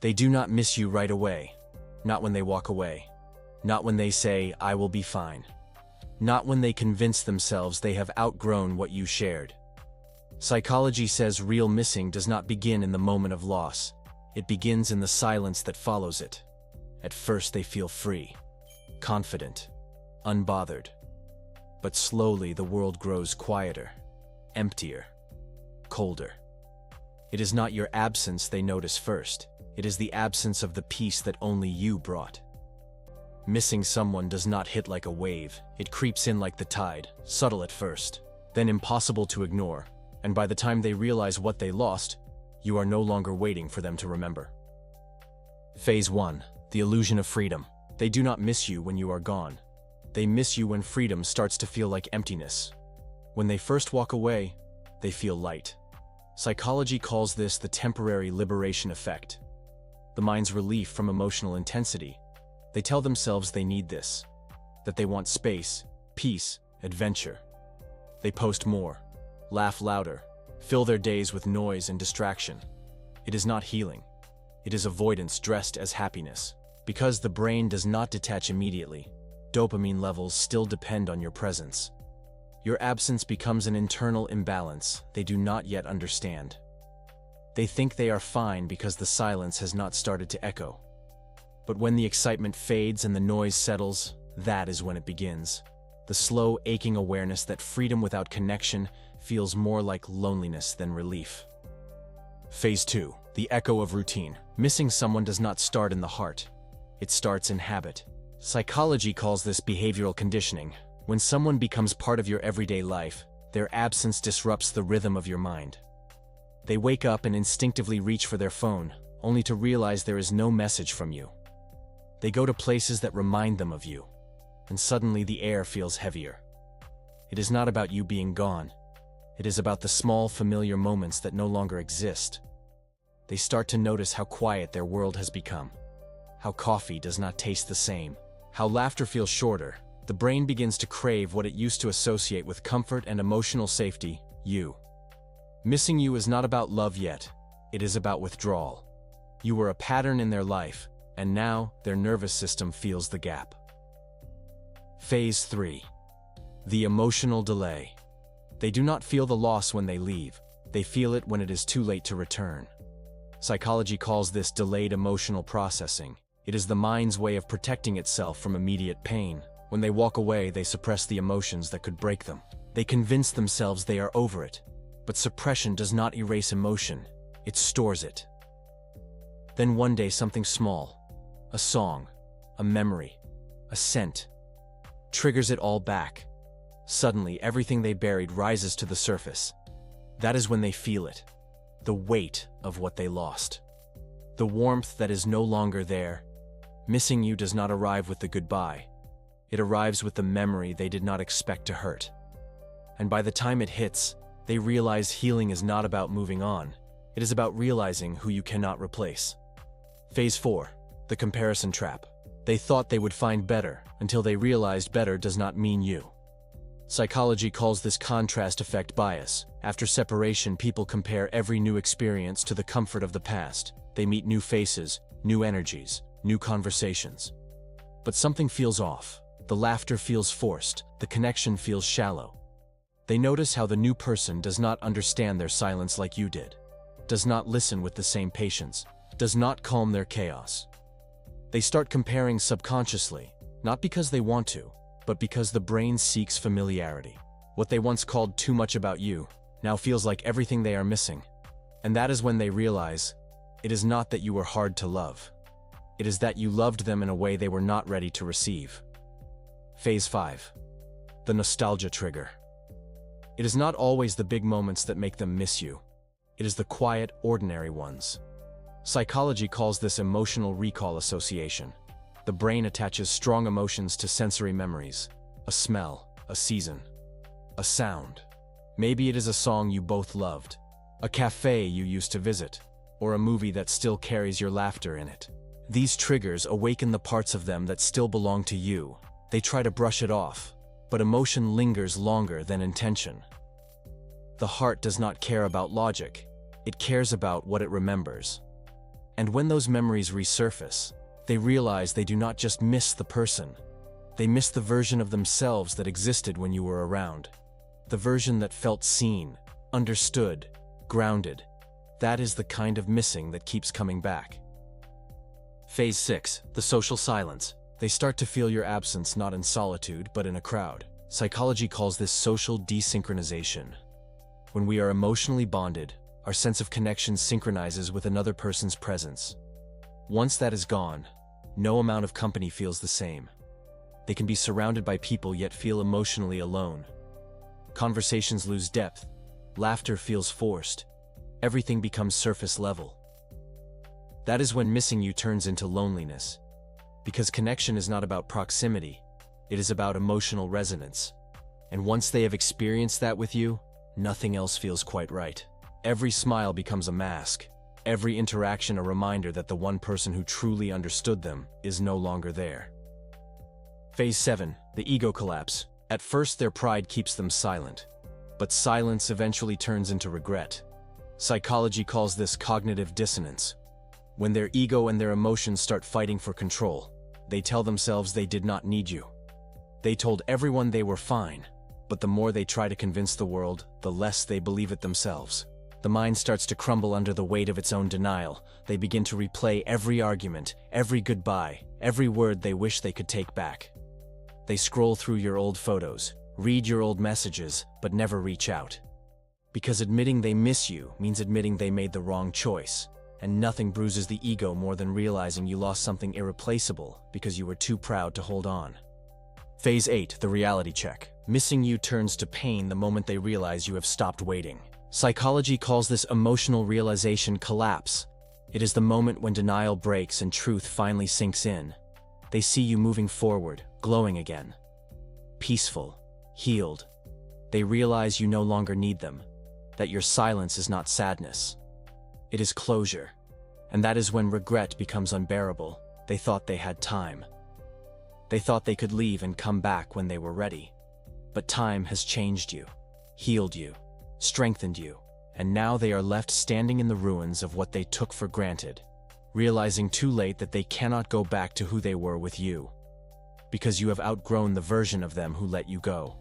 They do not miss you right away. Not when they walk away. Not when they say, "I will be fine." Not when they convince themselves they have outgrown what you shared. Psychology says real missing does not begin in the moment of loss. It begins in the silence that follows it. At first they feel free, confident, unbothered. But slowly the world grows quieter, emptier, colder. It is not your absence they notice first. It is the absence of the peace that only you brought. Missing someone does not hit like a wave. It creeps in like the tide, subtle at first, then impossible to ignore, and by the time they realize what they lost, you are no longer waiting for them to remember. Phase 1. The illusion of freedom. They do not miss you when you are gone. They miss you when freedom starts to feel like emptiness. When they first walk away, they feel light. Psychology calls this the temporary liberation effect. The mind's relief from emotional intensity. They tell themselves they need this, that they want space, peace, adventure. They post more, laugh louder, fill their days with noise and distraction. It is not healing. It is avoidance dressed as happiness. Because the brain does not detach immediately, dopamine levels still depend on your presence. Your absence becomes an internal imbalance they do not yet understand. They think they are fine because the silence has not started to echo. But when the excitement fades and the noise settles, that is when it begins. The slow, aching awareness that freedom without connection feels more like loneliness than relief. Phase 2. The echo of routine. Missing someone does not start in the heart. It starts in habit. Psychology calls this behavioral conditioning. When someone becomes part of your everyday life, their absence disrupts the rhythm of your mind. They wake up and instinctively reach for their phone, only to realize there is no message from you. They go to places that remind them of you, and suddenly the air feels heavier. It is not about you being gone. It is about the small, familiar moments that no longer exist. They start to notice how quiet their world has become, how coffee does not taste the same, how laughter feels shorter. The brain begins to crave what it used to associate with comfort and emotional safety, you. Missing you is not about love yet. It is about withdrawal. You were a pattern in their life, and now their nervous system feels the gap. Phase 3. The emotional delay. They do not feel the loss when they leave. They feel it when it is too late to return. Psychology calls this delayed emotional processing. It is the mind's way of protecting itself from immediate pain. When they walk away, they suppress the emotions that could break them. They convince themselves they are over it. But suppression does not erase emotion. It stores it. Then one day something small, a song, a memory, a scent, triggers it all back. Suddenly, everything they buried rises to the surface. That is when they feel it. The weight of what they lost. The warmth that is no longer there. Missing you does not arrive with the goodbye. It arrives with the memory they did not expect to hurt. And by the time it hits, they realize healing is not about moving on. It is about realizing who you cannot replace. Phase 4. The comparison trap. They thought they would find better, until they realized better does not mean you. Psychology calls this contrast effect bias. After separation, people compare every new experience to the comfort of the past. They meet new faces, new energies, new conversations. But something feels off. The laughter feels forced. The connection feels shallow. They notice how the new person does not understand their silence like you did, does not listen with the same patience, does not calm their chaos. They start comparing subconsciously, not because they want to, but because the brain seeks familiarity. What they once called too much about you now feels like everything they are missing. And that is when they realize, it is not that you were hard to love. It is that you loved them in a way they were not ready to receive. Phase 5. The nostalgia trigger. It is not always the big moments that make them miss you. It is the quiet, ordinary ones. Psychology calls this emotional recall association. The brain attaches strong emotions to sensory memories. A smell, a season, a sound. Maybe it is a song you both loved, a cafe you used to visit, or a movie that still carries your laughter in it. These triggers awaken the parts of them that still belong to you. They try to brush it off, but emotion lingers longer than intention. The heart does not care about logic. It cares about what it remembers. And when those memories resurface, they realize they do not just miss the person. They miss the version of themselves that existed when you were around. The version that felt seen, understood, grounded. That is the kind of missing that keeps coming back. Phase 6, the social silence. They start to feel your absence not in solitude, but in a crowd. Psychology calls this social desynchronization. When we are emotionally bonded, our sense of connection synchronizes with another person's presence. Once that is gone, no amount of company feels the same. They can be surrounded by people yet feel emotionally alone. Conversations lose depth, laughter feels forced, everything becomes surface level. That is when missing you turns into loneliness. Because connection is not about proximity, it is about emotional resonance. And once they have experienced that with you, nothing else feels quite right. Every smile becomes a mask, every interaction a reminder that the one person who truly understood them is no longer there. Phase 7, the ego collapse. At first, their pride keeps them silent, but silence eventually turns into regret. Psychology calls this cognitive dissonance. When their ego and their emotions start fighting for control, they tell themselves they did not need you. They told everyone they were fine, but the more they try to convince the world, the less they believe it themselves. The mind starts to crumble under the weight of its own denial. They begin to replay every argument, every goodbye, every word they wish they could take back. They scroll through your old photos, read your old messages, but never reach out. Because admitting they miss you means admitting they made the wrong choice. And nothing bruises the ego more than realizing you lost something irreplaceable because you were too proud to hold on. Phase 8, the reality check. Missing you turns to pain the moment they realize you have stopped waiting. Psychology calls this emotional realization collapse. It is the moment when denial breaks and truth finally sinks in. They see you moving forward, glowing again. Peaceful, healed. They realize you no longer need them, that your silence is not sadness. It is closure, and that is when regret becomes unbearable. They thought they had time. They thought they could leave and come back when they were ready. But time has changed you, healed you, strengthened you, and now they are left standing in the ruins of what they took for granted, realizing too late that they cannot go back to who they were with you, because you have outgrown the version of them who let you go.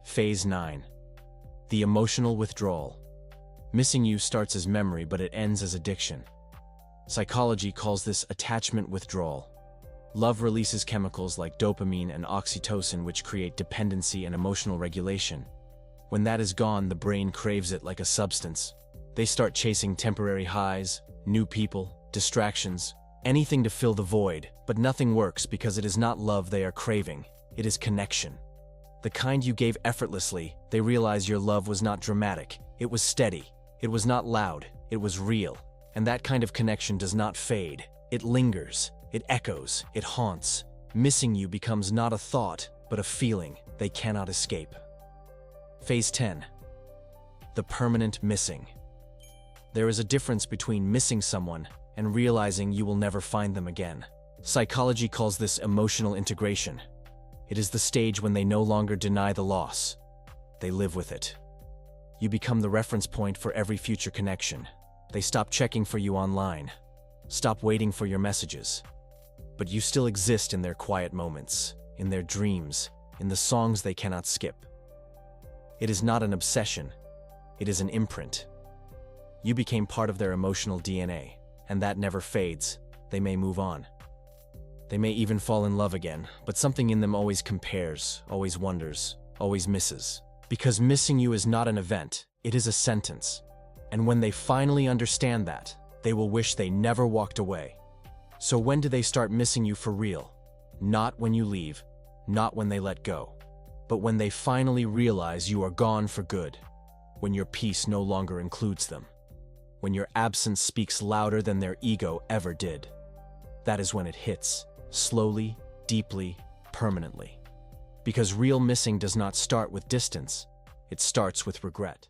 Phase 9. The emotional withdrawal. Missing you starts as memory, but it ends as addiction. Psychology calls this attachment withdrawal. Love releases chemicals like dopamine and oxytocin, which create dependency and emotional regulation. When that is gone, the brain craves it like a substance. They start chasing temporary highs, new people, distractions, anything to fill the void, but nothing works because it is not love they are craving, it is connection. The kind you gave effortlessly. They realize your love was not dramatic, it was steady. It was not loud, it was real. And that kind of connection does not fade. It lingers, it echoes, it haunts. Missing you becomes not a thought, but a feeling they cannot escape. Phase 10. The permanent missing. There is a difference between missing someone and realizing you will never find them again. Psychology calls this emotional integration. It is the stage when they no longer deny the loss. They live with it. You become the reference point for every future connection. They stop checking for you online, stop waiting for your messages. But you still exist in their quiet moments, in their dreams, in the songs they cannot skip. It is not an obsession, it is an imprint. You became part of their emotional DNA, and that never fades. They may move on. They may even fall in love again, but something in them always compares, always wonders, always misses. Because missing you is not an event, it is a sentence. And when they finally understand that, they will wish they never walked away. So when do they start missing you for real? Not when you leave, not when they let go, but when they finally realize you are gone for good, when your peace no longer includes them, when your absence speaks louder than their ego ever did. That is when it hits, slowly, deeply, permanently. Because real missing does not start with distance, it starts with regret.